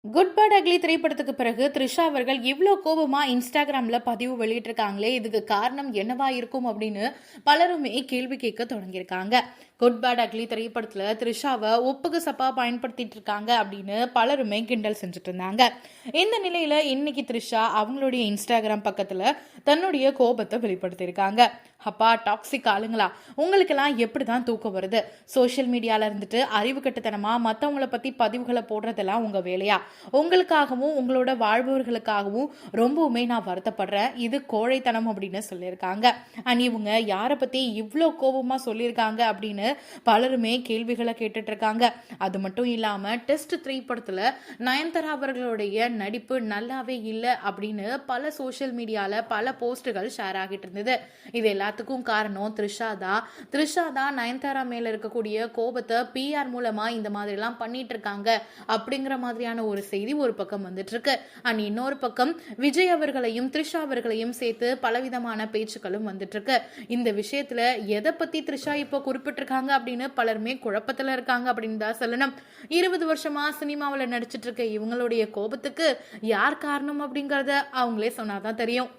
Good bad ugly திரைப்படத்துக்கு பிறகு த்ரிஷா அவர்கள் இவ்ளோ கோபமா இன்ஸ்டாகிராம்ல பதிவு வெளியிட்டிருக்காங்களே, இதுக்கு காரணம் என்னவா இருக்கும் அப்படின்னு பலருமே கேள்வி கேட்க தொடங்கியிருக்காங்க. குட் பேட் அக்லி திரைப்படத்துல த்ரிஷாவை ஒப்புக்கு சப்பா பயன்படுத்திட்டு இருக்காங்க அப்படின்னு பலருமே கிண்டல் செஞ்சுட்டு இருந்தாங்க. இந்த நிலையில இன்னைக்கு த்ரிஷா அவங்களுடைய இன்ஸ்டாகிராம் பக்கத்துல தன்னுடைய கோபத்தை வெளிப்படுத்தியிருக்காங்க. அப்பா டாக்ஸிக் ஆளுங்களா, உங்களுக்கெல்லாம் எப்படிதான் தூக்கம் வருது? சோசியல் மீடியால இருந்துட்டு அறிவு கட்டுத்தனமா மத்தவங்கள பத்தி பதிவுகளை போடுறதெல்லாம் உங்க வேலையா? உங்களுக்காகவும் உங்களோட வாழ்பவர்களுக்காகவும் ரொம்பவுமே நான் வருத்தப்படுறேன். இது கோழைத்தனம் அப்படின்னு சொல்லியிருக்காங்க. அண்ட் இவங்க யாரை பத்தி இவ்வளோ கோபமா சொல்லியிருக்காங்க அப்படின்னு பலருமே கேள்விகளை கேட்டுட்டு இருக்காங்க. அது மட்டும் இல்லாம டெஸ்ட் 3 படத்துல நயன்தாரா அவர்களுடைய நடிப்பு நல்லாவே இல்லை அப்படின்னு பல சோசியல் மீடியால பல போஸ்டுகள் ஷேர் ஆகிட்டு இருந்தது. இது எல்லாத்துக்கும் காரணம் த்ரிஷா தான் நயன்தாரா மேல இருக்கக்கூடிய கோபத்தை பிஆர் மூலமா இந்த மாதிரி எல்லாம் பண்ணிட்டு இருக்காங்க அப்படிங்கிற மாதிரியான ஒரு செய்தி ஒரு பக்கம் வந்துட்டு இருக்கு. அண்ட் இன்னொரு பக்கம் விஜய் அவர்களையும் த்ரிஷா அவர்களையும் சேர்த்து பலவிதமான பேச்சுக்களும் வந்துட்டு இருக்கு. இந்த விஷயத்துல எதை பத்தி த்ரிஷா இப்போ குறிப்பிட்டிருக்காங்க அப்படின்னு பலருமே குழப்பத்துல இருக்காங்க அப்படின்னு தான் சொல்லணும். 20 வருஷமா சினிமாவில் நடிச்சிட்டு இருக்க இவங்களுடைய கோபத்துக்கு யார் காரணம் அப்படிங்கறத அவங்களே சொன்னாதான் தெரியும்.